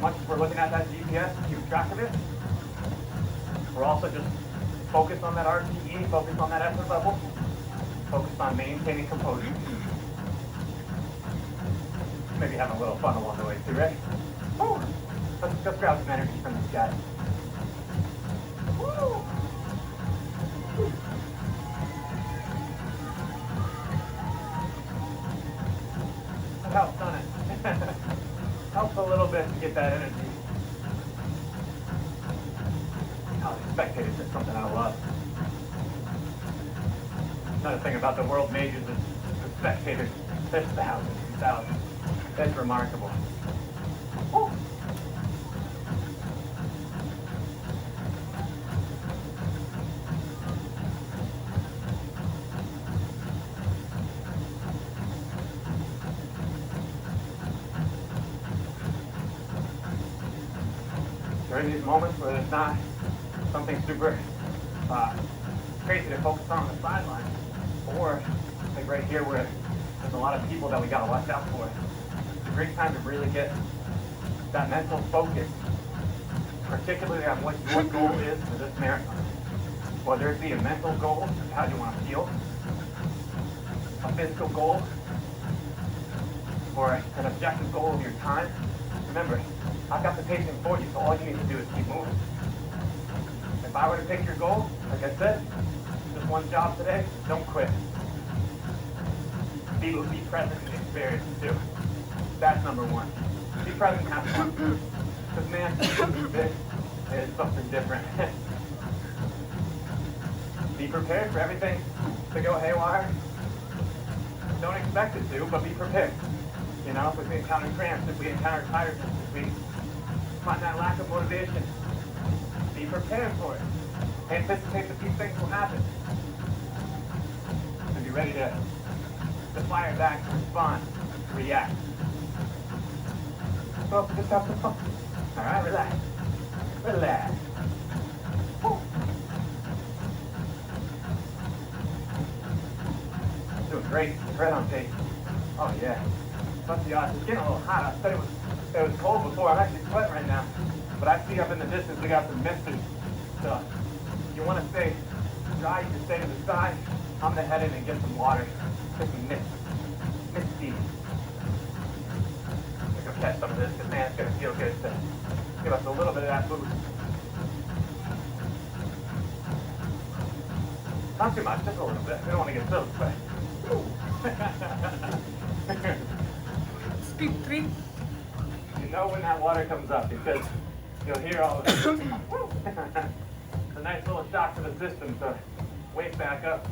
much as we're looking at that GPS to keep track of it, we're also just focused on that RPE, focused on that effort level, focused on maintaining composure. Maybe having a little fun along the way too, right? Woo! Let's grab some energy from these guys. Woo! That helps, doesn't it? Helps a little bit to get that energy. Oh, the spectators is something I love. Another thing about the world majors is the spectators. There's thousands and thousands. That's remarkable. Woo. During these moments where there's not something super crazy to focus on the sideline, or like right here where there's a lot of people that we gotta watch out for, it's a great time to really get that mental focus, particularly on what your goal is for this marathon. Whether it be a mental goal of how you want to feel, a physical goal, or an objective goal of your time. Remember, I've got the pacing for you, so all you need to do is keep moving. If I were to pick your goal, like I said, just one job today, don't quit. Be present and experience too. That's number one. Be present and have fun. Because man, this is something different. Be prepared for everything to go haywire. Don't expect it to, but be prepared. You know, if we encounter cramps, if we encounter tiredness, if we find that lack of motivation, be prepared for it. Anticipate that these things will happen. And be ready to fire back, to respond, to react. So just have some fun. All right, relax. Relax. Woo. Doing great. Right on pace. Oh yeah. Must be awesome. It's getting a little hot. I said it was cold before. I'm actually sweating right now. But I see up in the distance we got some misters. So if you want to stay dry, you can stay to the side. I'm gonna head in and get some water. Get some mist. Misty. I'm gonna catch some of this because man, it's gonna feel good to give us a little bit of that boost. Not too much, just a little bit. We don't want to get soaked, but Speed 3. you know when that water comes up because you'll hear all of it. It's a nice little shock to the system, so wake back up.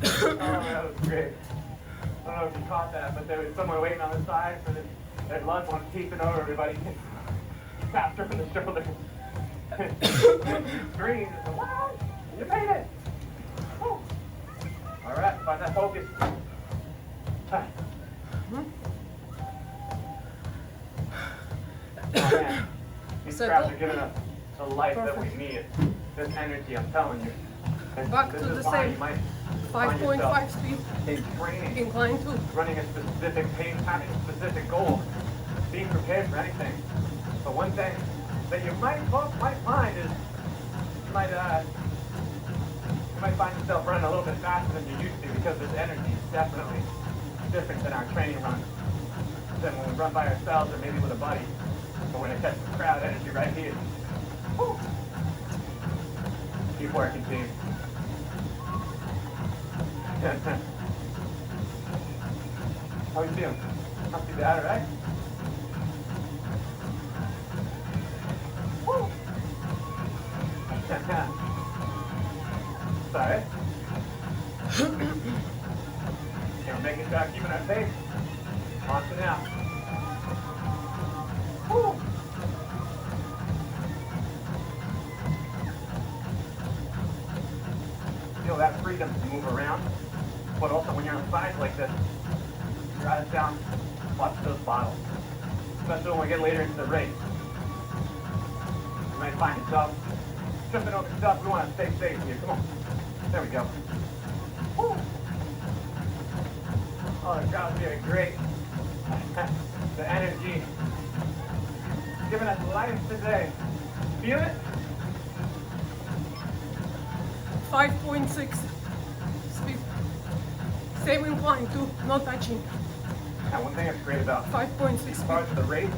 Oh, that was great. I don't know if you caught that, but there was someone waiting on the side for their loved one peeping over everybody. Tapped her on the shoulder. Screamed. What? You made it! Woo. All right, find that focus. Oh man, these crabs are giving us the life that we need. This energy, I'm telling you. And Back to the same 5.5 speed. In training, Incline 2. running a specific pace, having a specific goal, being prepared for anything. But one thing that you might find is you might find yourself running a little bit faster than you used to because this energy is definitely different than our training run. Than when we run by ourselves or maybe with a buddy. But we're gonna catch some crowd energy right here. Woo. Keep working, team. How you feeling? Not too bad, right? Woo! Sorry. We're making sure I'm keeping our pace. On to now. Woo! Feel that freedom to move around, but also when you're on sides like this, your eyes down, watch those bottles. Especially when we get later into the race. You might find yourself tripping over stuff. We want to stay safe here. Come on. There we go. Woo! Oh, the crowd's doing great. The energy giving us life today. Feel it? 5.6 speed. Same incline too, no touching. Now, one thing that's great about 5.6 these speed. parts of the race,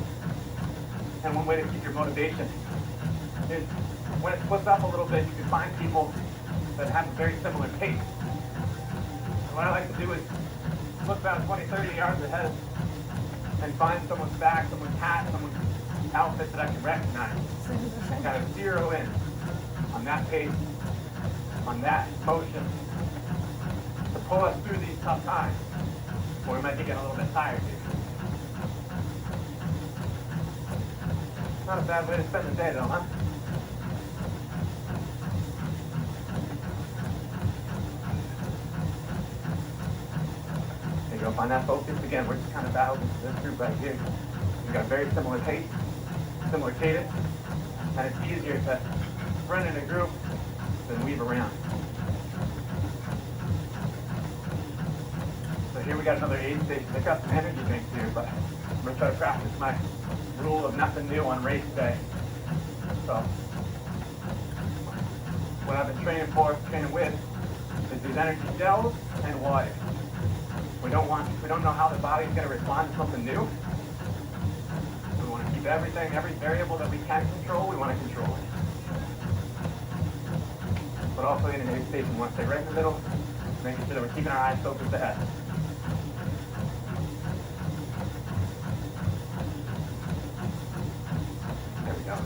and one way to keep your motivation, is when it splits up a little bit, you can find people that have a very similar pace. And what I like to do is look about 20, 30 yards ahead and find someone's back, someone's hat, someone's outfit that I can recognize. Kind of zero in on that pace, on that motion, to pull us through these tough times where we might be getting a little bit tired here. Not a bad way to spend the day though, huh? There you go, find that focus. Again, we're just kind of battling this group right here. We've got a very similar pace, similar cadence, and it's easier to run in a group than weave around. So here we got another aid station. They've got some energy drinks here, but I'm going to try to practice my rule of nothing new on race day. So what I've been training with, is these energy gels and water. We don't know how the body's going to respond to something new. We want to keep everything, every variable that we can control, we want to control it. But also in an aid station, we want to stay right in the middle, making sure that we're keeping our eyes focused ahead. There we go.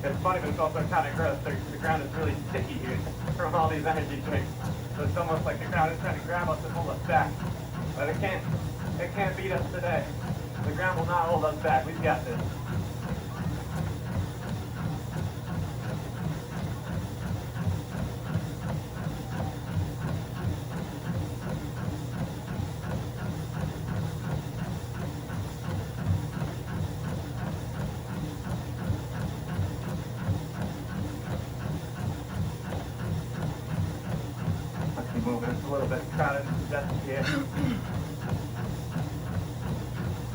It's funny, but it's also kind of gross. The ground is really sticky here from all these energy drinks. So it's almost like the ground is trying to grab us and hold us back. But it can't beat us today. The ground will not hold us back. We've got this. Moving. It's a little bit crowded and congested here.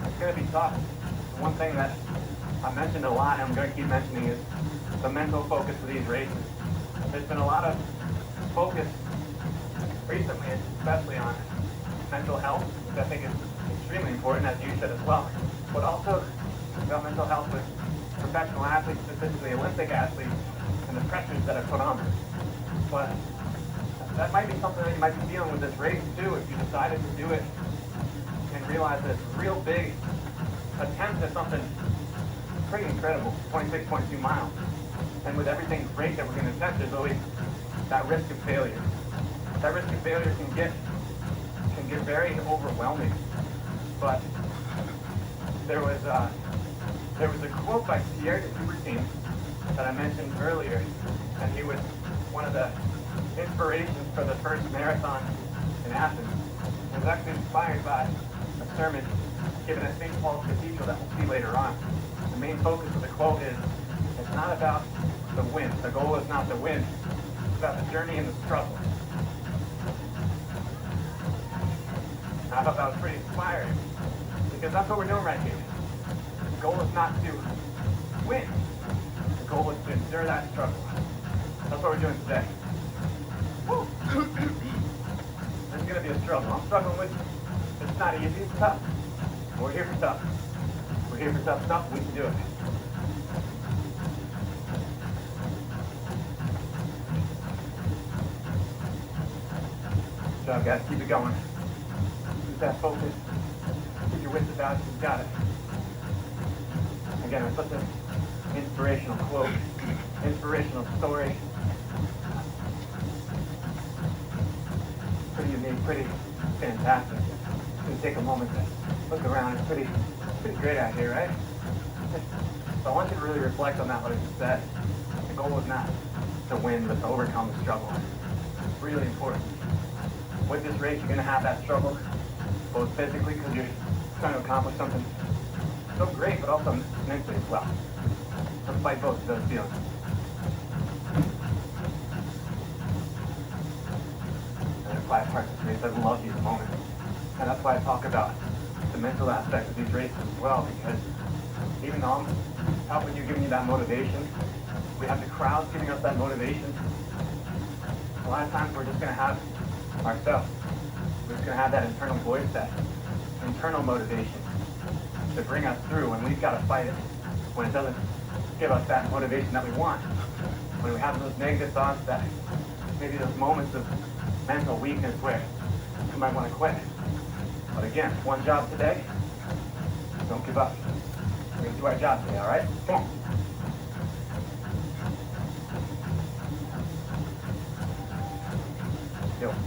It's going to be tough. One thing that I mentioned a lot, and I'm going to keep mentioning, is the mental focus for these races. There's been a lot of focus recently, especially on mental health, which I think is extremely important, as you said as well. But also about mental health with professional athletes, specifically Olympic athletes, and the pressures that are put on them. But that might be something that you might be dealing with this race too, if you decided to do it and realize that it's a real big attempt at something pretty incredible, 26.2 miles. And with everything great that we're going to attempt, there's always that risk of failure. That risk of failure can get very overwhelming. But there was a quote by Pierre de Coubertin that I mentioned earlier, and he was one of the inspirations for the first marathon in Athens. It was actually inspired by a sermon given at St. Paul's Cathedral that we'll see later on. The main focus of the quote is, it's not about the win. The goal is not the win. It's about the journey and the struggle. I thought that was pretty inspiring, because that's what we're doing right here. The goal is not to win. The goal is to endure that struggle. That's what we're doing today. Woo. It's going to be a struggle. I'm struggling with it. It's not easy. It's tough. We're here for tough. We're here for tough stuff. We can do it. Good job, guys. Keep it going. Keep that focus. Keep your wits about you. You've got it. Again, it's such an inspirational quote, inspirational story. Pretty unique, pretty fantastic. Just gonna take a moment to look around. It's pretty great out here, right? So I want you to really reflect on that, what I just said. The goal is not to win, but to overcome the struggle. It's really important. With this race, you're gonna have that struggle, both physically, because you're trying to accomplish something so great, but also mentally as well. Let's fight both of those feelings. quiet parts of this race. I love these moments. And that's why I talk about the mental aspect of these races as well, because even though I'm helping you, giving you that motivation, we have the crowds giving us that motivation. A lot of times we're just going to have ourselves. We're just going to have that internal voice, that internal motivation to bring us through, and we've got to fight it when it doesn't give us that motivation that we want. When we have those negative thoughts, that maybe those moments of mental weakness where you might want to quit. But again, one job today, don't give up. We're going to do our job today, all right? Come on.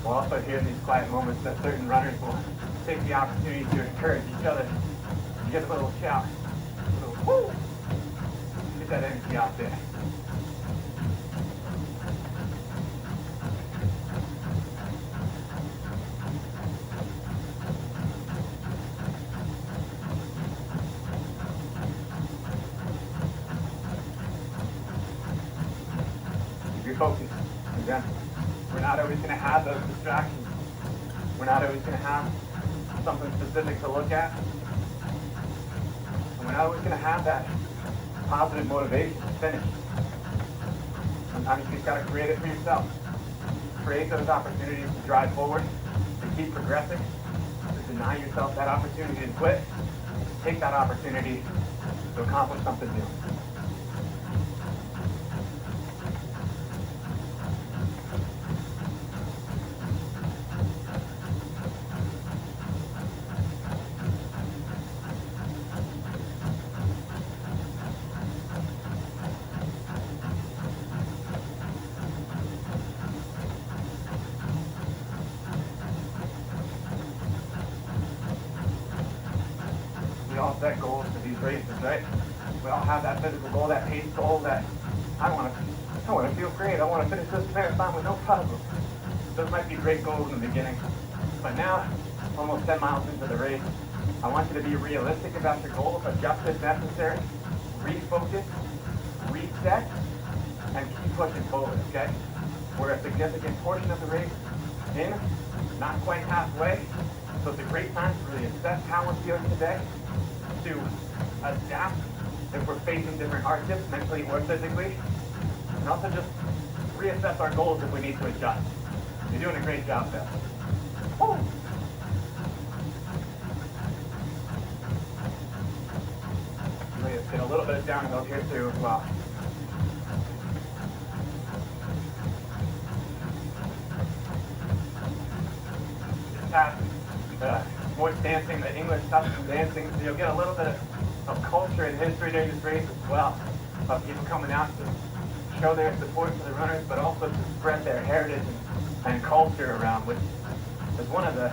We'll also hear in these quiet moments that certain runners will take the opportunity to encourage each other. You get a little shout, a little whoo! Get that energy out there. Keep your focus. Again. We're not always going to have those distractions. We're not always going to have something specific to look at. And we're not always going to have that positive motivation to finish. Sometimes you just got to create it for yourself. Create those opportunities to drive forward, to keep progressing, to deny yourself that opportunity to quit. Take that opportunity to accomplish something new. We all set goals for these races, right? We all have that physical goal, that pace goal, that I want to feel great. I want to finish this marathon with no problem. Those might be great goals in the beginning, but now, almost 10 miles into the race, I want you to be realistic about your goals, adjust if necessary, refocus, reset, and keep pushing forward, okay? We're a significant portion of the race in, not quite halfway, so it's a great time to really assess how we're feeling today, to adapt if we're facing different hardships, mentally or physically, and also just reassess our goals if we need to adjust. You're doing a great job, Beth. Woo! Let's get a little bit of downhill here too as well. Just have the voice dancing, the English custom dancing, so you'll get a little bit of culture and history during this race as well, of people coming out to show their support for the runners, but also to spread their heritage and culture around, which is one of the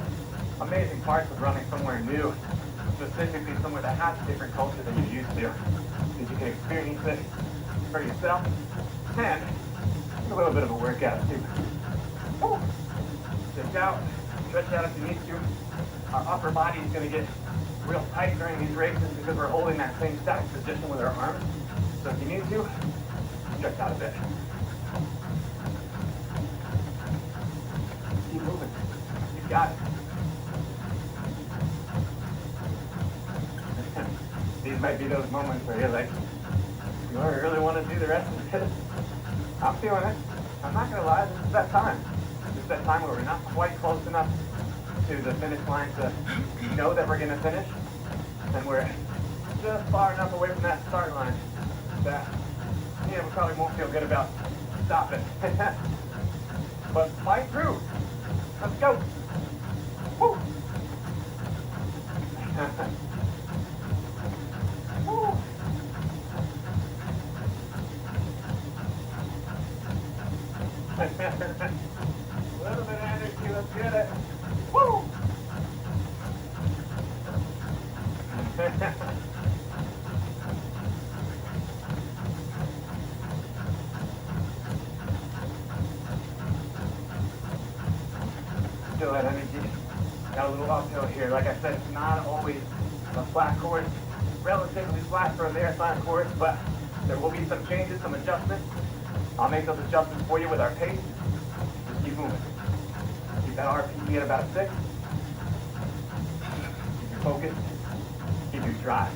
amazing parts of running somewhere new, specifically somewhere that has a different culture than you're used to, because you can experience it for yourself, and a little bit of a workout too. Woo! Stretch out, stretch out if you need to. Our upper body is going to get real tight during these races because we're holding that same static position with our arms. So if you need to, stretch out a bit. Keep moving. You've got it. These might be those moments where you're like, do I really want to do the rest of this? I'm feeling it. I'm not going to lie, this is that time. This is that time where we're not quite close enough to the finish line to know that we're going to finish. And we're just far enough away from that start line that we probably won't feel good about stopping. But fight through. Let's go. Woo! Woo! A little bit of energy, let's get it. Woo! Feel that energy. Got a little uphill here. Like I said, it's not always a flat course. Relatively flat for a marathon course, but there will be some changes, some adjustments. I'll make those adjustments for you with our pace. Just keep moving. Keep that RPE at about a 6. Keep your focus, keep your drive.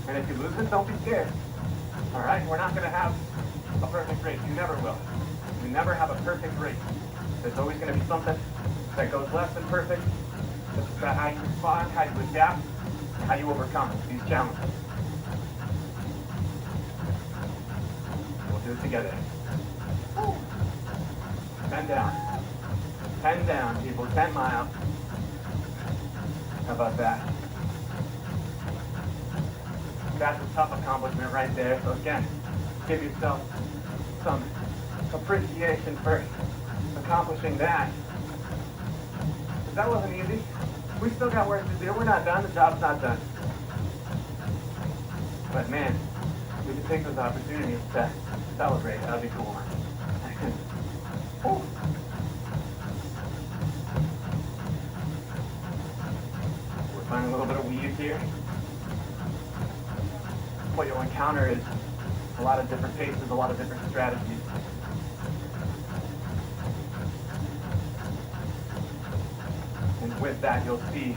And if you lose it, don't be scared. All right, we're not going to have a perfect race. You never will. You never have a perfect race. There's always going to be something that goes less than perfect. It's about how you respond, how you adapt, and how you overcome these challenges. We'll do it together. 10 down. 10 down, people. 10 miles. How about that? That's a tough accomplishment right there. So again, give yourself some appreciation for accomplishing that. But that wasn't easy. We still got work to do. We're not done. The job's not done. But man, we can take those opportunities to celebrate. That'd be cool. We're finding a little bit of weave here. What you'll encounter is a lot of different paces, a lot of different strategies. And with that, you'll see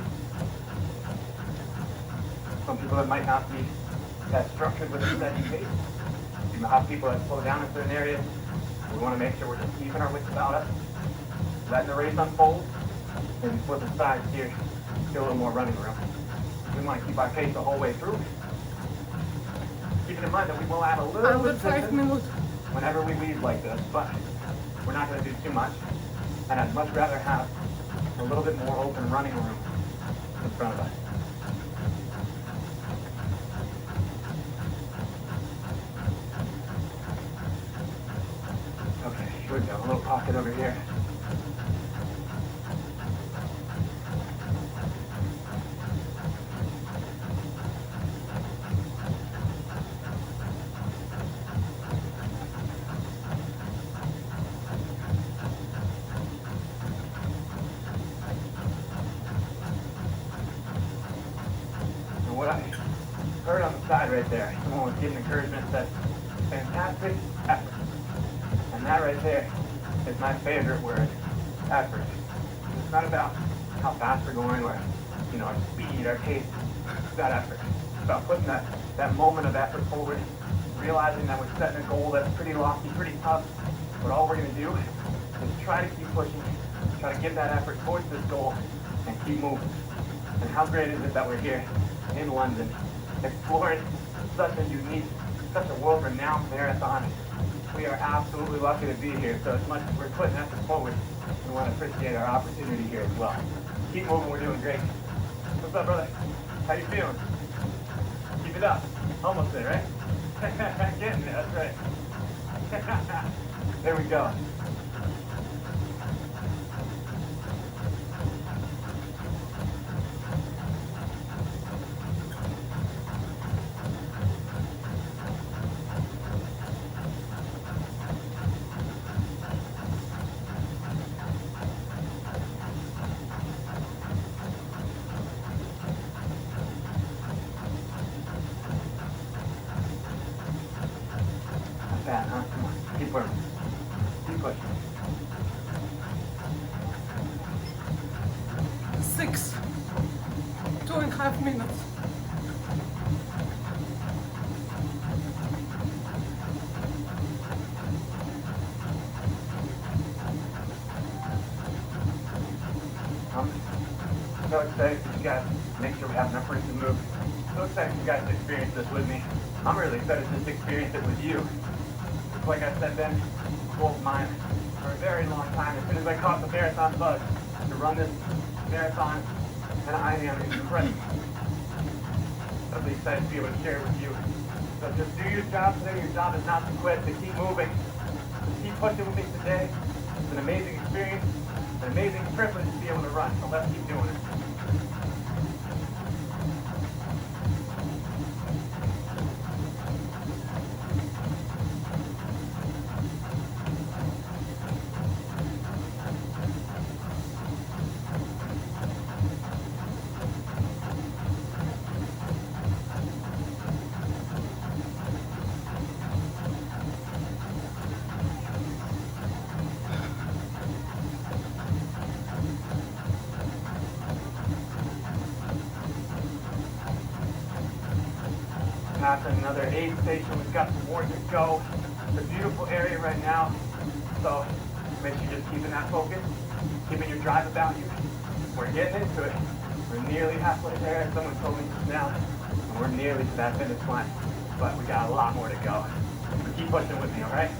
some people that might not be as structured with a steady pace. You have people that slow down in certain areas. We want to make sure we're just keeping our wits about us, letting the race unfold, and flip the sides here, get a little more running room. We want to keep our pace the whole way through. Keeping in mind that we will add a little bit of 5 minutes. whenever we leave like this, but we're not going to do too much. And I'd much rather have a little bit more open running room in front of us. Okay, here we go. A little pocket over here. What I heard on the side right there, someone was giving encouragement, said, fantastic effort. And that right there is my favorite word, effort. It's not about how fast we're going or, our speed, our pace. It's that effort. It's about putting that moment of effort forward, realizing that we're setting a goal that's pretty lofty, pretty tough, but all we're going to do is try to keep pushing, try to give that effort towards this goal and keep moving. And how great is it that we're here in London, exploring such a unique, such a world-renowned marathon. We are absolutely lucky to be here, so as much as we're putting effort forward, we want to appreciate our opportunity here as well. Keep moving, we're doing great. What's up, brother? How you feeling? Keep it up. Almost there, right? Getting there, that's right. There we go. That, huh? Come on, keep working. Keep pushing. 6. 2.5 minutes. I'm so excited for you guys to make sure we have enough room to move. So excited for you guys to experience this with me. I'm really excited to just experience it with you. Like I said then, goal of mine for a very long time. As soon as I caught the marathon bug to run this marathon, and I am incredibly excited to be able to share it with you. So just do your job today. Your job is not to quit, to keep moving, to keep pushing with me today. It's an amazing experience, an amazing privilege to be able to run. So let's keep doing it. After another aid station, we've got some more to go. It's a beautiful area right now, so make sure you're just keeping that focus, keeping your drive about you. We're getting into it. We're nearly halfway there. Someone told me just now, and we're nearly to that finish line, but we got a lot more to go. So keep pushing with me, all right?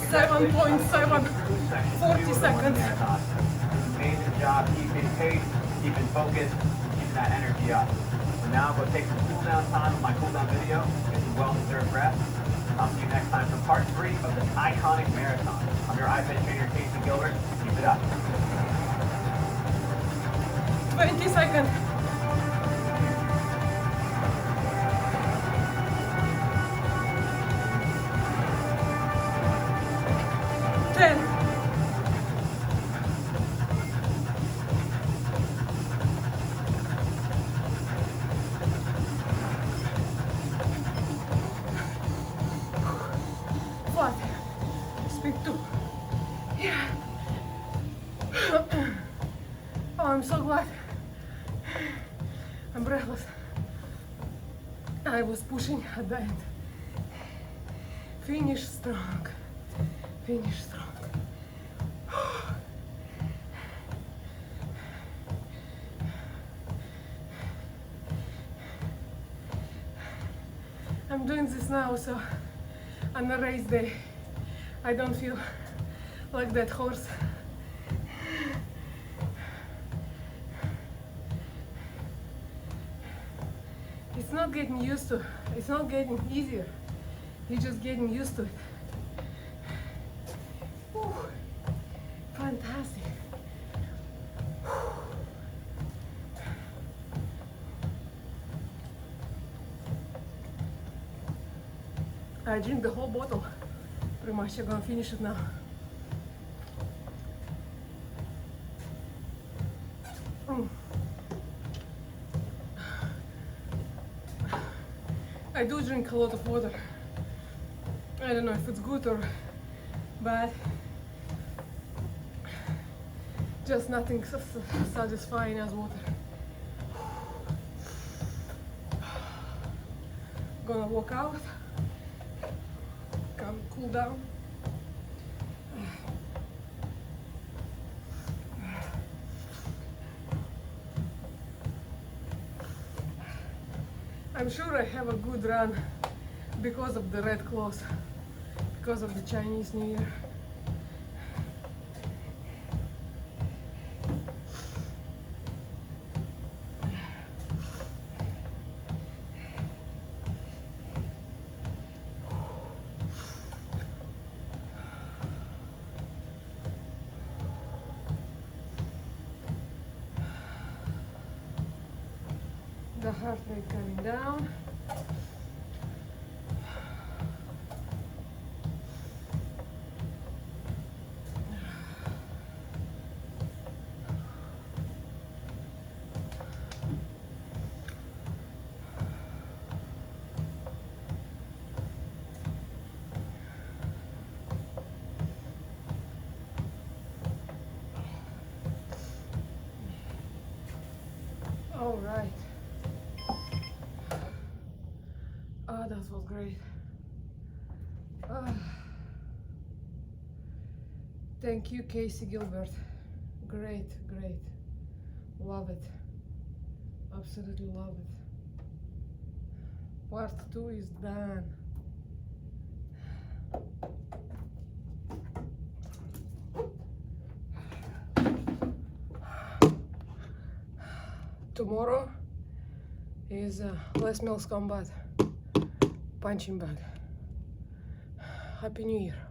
7.7, 40 seconds. Amazing job keeping pace, keeping focus, keeping that energy up. So now I'm going to take some cool down time with my cool down video, get some well-deserved rest. I'll see you next time for part 3 of this iconic marathon. I'm your IFIT trainer, Casey Gilbert. Keep it up. 20 seconds. 10. 5. Speed 2. Yeah. Oh, I'm so glad. I'm breathless. I was pushing at the end. Finish strong. Finish strong. I'm doing this now, so on a race day, I don't feel like that horse. It's not getting used to, it's not getting easier. You're just getting used to it. Whew. Fantastic. I drink the whole bottle. Pretty much I'm gonna finish it now. I do drink a lot of water. I don't know if it's good or bad. Just nothing so satisfying as water. Gonna walk out. Come cool down. I'm sure I have a good run because of the red clothes, because of the Chinese New Year. The heart rate coming down. All right. Oh, that was great. Thank you, Casey Gilbert. Great, great. Love it. Absolutely love it. Part 2 is done. Tomorrow is Les Mills Combat punching bag. Happy New Year.